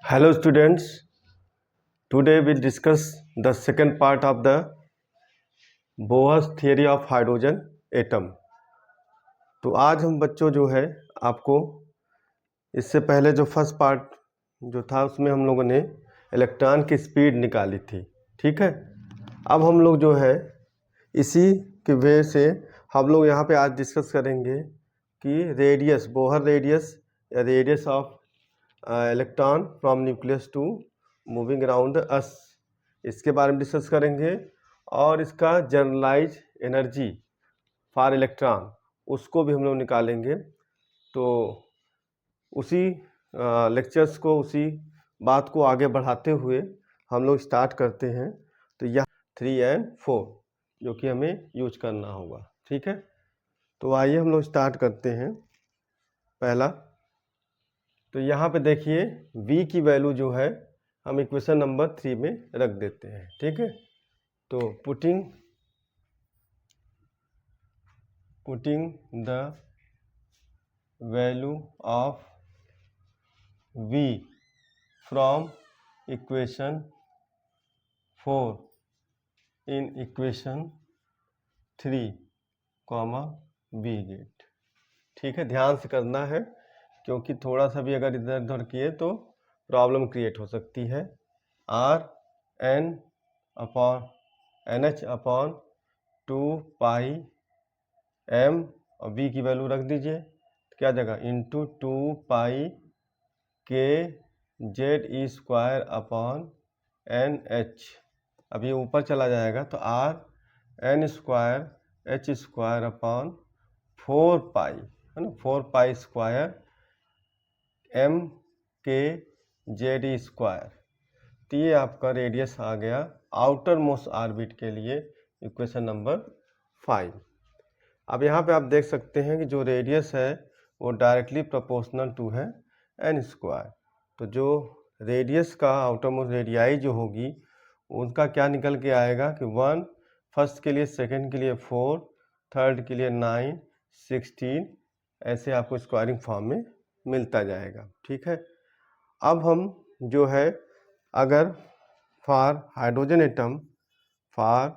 Hello students, today we'll discuss the second part of the Bohr's theory of hydrogen atom। तो आज हम बच्चों जो है आपको इससे पहले जो फर्स्ट पार्ट जो था उसमें हम लोगों ने इलेक्ट्रॉन की स्पीड निकाली थी, ठीक है। अब हम लोग जो है इसी के वे से हम लोग यहाँ पे आज डिस्कस करेंगे कि रेडियस, बोहर रेडियस या radius of electron from nucleus to moving around us, इसके बारे में डिस्कस करेंगे। और इसका जनरलाइज एनर्जी फॉर इलेक्ट्रॉन उसको भी हम लोग निकालेंगे। तो उसी लेक्चर्स को, उसी बात को आगे बढ़ाते हुए हम लोग स्टार्ट करते हैं। तो यह 3 और 4 जो कि हमें यूज करना होगा, ठीक है। तो आइए हम लोग स्टार्ट करते हैं। पहला तो यहाँ पे देखिए v की वैल्यू जो है हम इक्वेशन नंबर 3 में रख देते हैं, ठीक है। तो putting the value of v from equation 4 in equation 3 comma b get, ठीक है। ध्यान से करना है क्योंकि थोड़ा सा भी अगर इधर उधर किए तो प्रॉब्लम क्रिएट हो सकती है। r n upon NH upon 2 pi m और v की वैल्यू रख दीजिए, तो क्या जगह into 2 pi k Z E square upon NH। अब ये ऊपर चला जाएगा तो r n square h square upon 4 pi, है ना, 4 pi square m k Z E square. तो ये आपका रेडियस आ गया आउटर मोस्ट ऑर्बिट के लिए इक्वेशन नंबर 5। अब यहाँ पे आप देख सकते हैं कि जो रेडियस है वो डायरेक्टली प्रोपोर्शनल टू है n स्क्वायर। तो जो रेडियस का आउटर मोस्ट रेडियाई जो होगी उनका क्या निकल के आएगा कि 1 फर्स्ट के लिए, सेकंड के लिए 4, थर्ड के लिए 9, 16, ऐसे आपको स्क्वायरिंग फॉर्म में मिलता जाएगा, ठीक है। अब हम जो है अगर for hydrogen atom, for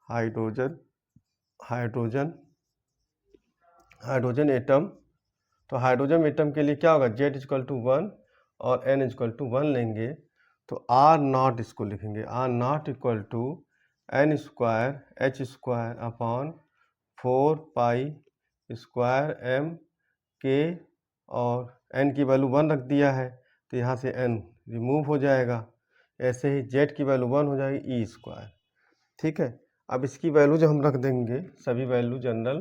hydrogen atom, तो हाइड्रोजन एटम के लिए क्या होगा, Z इक्वल टू 1 और N इक्वल टू 1 लेंगे तो R नॉट इसको लिखेंगे, R naught equal to N square H square upon 4 pi square M K, और N की वैल्यू 1 रख दिया है तो यहाँ से N रिमूव हो जाएगा। ऐसे ही Z की वैल्यू 1 हो जाएगी E स्क्वायर, ठीक है। अब इसकी वैल्यू जो हम रख देंगे सभी वैल्यू जनरल,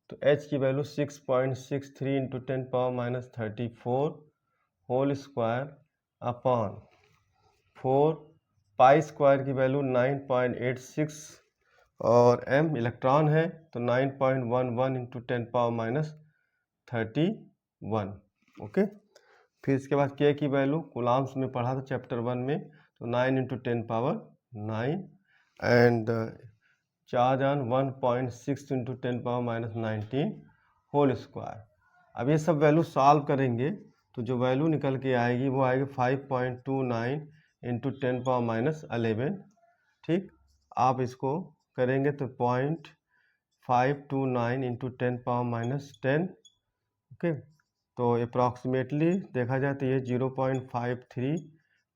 तो H की value 6.63 into 10 power minus 34 whole square upon 4 pi square की वैल्यू 9.86, और M इलेक्ट्रॉन है तो 9.11 इंटू 10 पावर माइनस 31, ओके। फिर इसके बाद K की वैल्यू कूलम्स में पढ़ा था चैप्टर 1 में, तो 9 into 10 power 9 and charge on 1.6 into 10 power minus 19 whole square. अब ये सब वैल्यू सॉल्व करेंगे तो जो वैल्यू निकल के आएगी वो आएगी 5.29 इंटू 10 पावर माइनस 11, ठीक। आप इसको करेंगे तो 0.529 इंटू 10 पावर माइनस 10, ओके। तो अप्रॉक्सीमेटली देखा जाए तो ये 0.53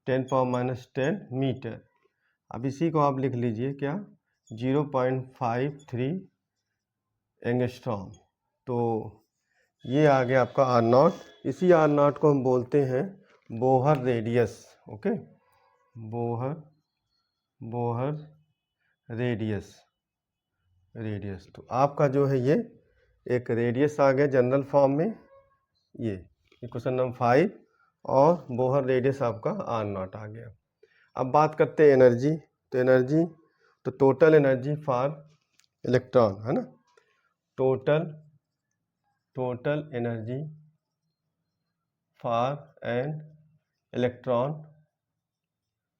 10 पावर माइनस 10 मीटर। अब इसी को आप लिख लीजिए क्या, 0.53 एंगस्ट्रॉम। तो ये आ गया आपका आर नॉट। इसी आर नॉट को हम बोलते हैं Bohr radius, okay. Bohr radius. तो आपका जो है ये एक रेडियस आ गया जनरल फॉर्म में, ये क्वेश्चन नंबर 5, और बोहर रेडियस आपका आर नॉट आ गया। अब बात करते हैं एनर्जी। तो एनर्जी, तो टोटल एनर्जी फॉर इलेक्ट्रॉन, है ना, total energy for an electron.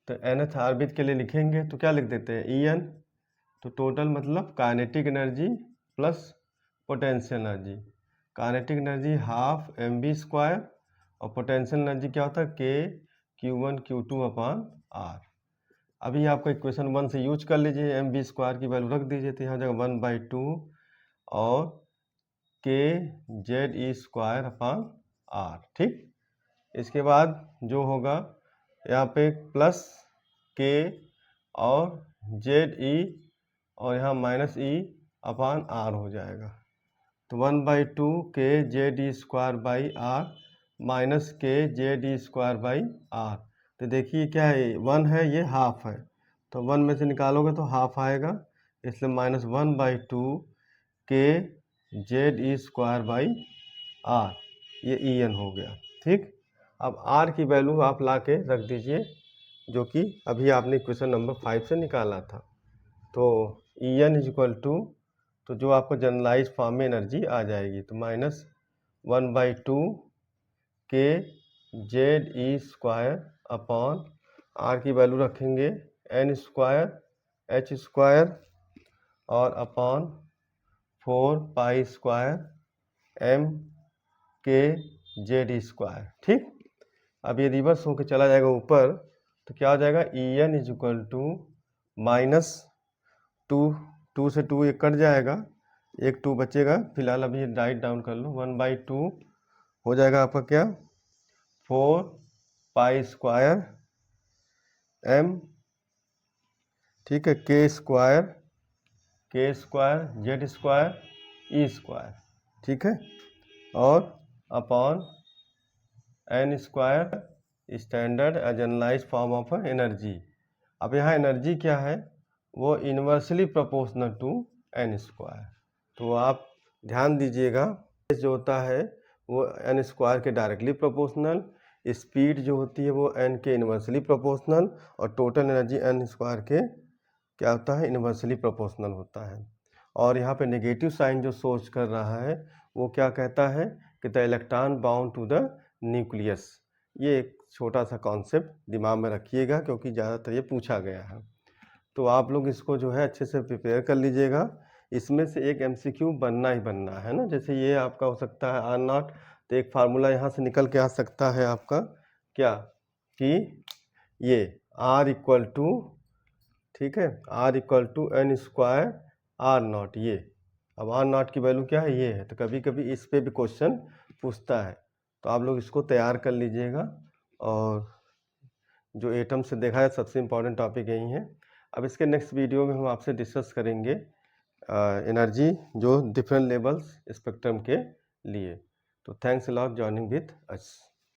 तो nth ऑर्बिट के लिए लिखेंगे तो क्या लिख देते हैं, En। तो टोटल मतलब kinetic energy plus potential energy. Kinetic energy half mv square, और पोटेंशियल एनर्जी क्या होता है, k Q1 Q2 upon R। अभी आपका इक्वेशन 1 से यूज कर लीजिए, mv² की वैल्यू रख दीजिए, तो यहाँ जाएगा 1/2 और kZe² अपॉन R। ठीक, इसके बाद जो होगा यहाँ पे प्लस k और ZE और यहाँ माइनस E अपॉन R हो जाएगा। तो 1/2 kZe² माइनस kZe²R। तो देखिए क्या है, 1 है, ये हाफ है, तो 1 में से निकालोगे तो हाफ आएगा, इसलिए -1/2 kZe²R, ये En हो गया। ठीक, अब R की वैल्यू आप ला के रख दीजिए, जो कि अभी आपने इक्वेशन नंबर 5 से निकाला था। तो En इक्वल टू, तो जो आपको जनरलाइज फॉर्म में एनर्जी आ जाएगी, तो -1/2 kZe² अपॉन R की वैल्यू रखेंगे n² h² और अपॉन 4π² mkZe²। ठीक, अब ये रिवर्स होकर चला जाएगा ऊपर, तो क्या हो जाएगा, En इक्वल टू -2 से 2 ये कट जाएगा, एक 2 बचेगा, फिलहाल अभी राइट डाउन कर लो, 1/2 हो जाएगा आपका क्या, 4π² m, ठीक है, k² Z² ठीक है, और upon n² standard generalize form of energy. अब यहाँ एनर्जी क्या है, वो इन्वर्सली प्रोपोर्शनल टू n²। तो आप ध्यान दीजिएगा, जो होता है वो n² के डायरेक्टली प्रोपोर्शनल, स्पीड जो होती है वो n के इन्वर्सली प्रोपोर्शनल, और टोटल एनर्जी n² के क्या होता है, इन्वर्सली प्रोपोर्शनल होता है। और यहाँ पे नेगेटिव साइन जो सोच कर रहा है वो क्या कहता है कि the electron bound to the nucleus. ये एक छोटा सा कॉन्सेप्ट दिमाग में रखिएगा, क्योंकि ज़्यादातर ये पूछा गया है। तो आप लोग इसको जो है अच्छे से प्रिपेयर कर लीजिएगा, इसमें से एक MCQ बनना ही बनना है ना। जैसे ये आपका हो सकता है R0, तो एक फार्मूला यहाँ से निकल के आ सकता है आपका क्या, कि ये R इक्वल टू, ठीक है, R equal to n² R0। ये अब R0 की वैल्यू क्या है, ये है। तो कभी कभी इस पे भी क्वेश्चन पूछता है, तो आप लोग इसको तैयार कर लीजिएगा। और जो एटम से देखा है, सबसे इम्पोर्टेंट टॉपिक यही है। अब इसके नेक्स्ट वीडियो में हम आपसे डिस्कस करेंगे एनर्जी जो डिफरेंट लेवल्स स्पेक्ट्रम के लिए। तो thanks a lot joining with us.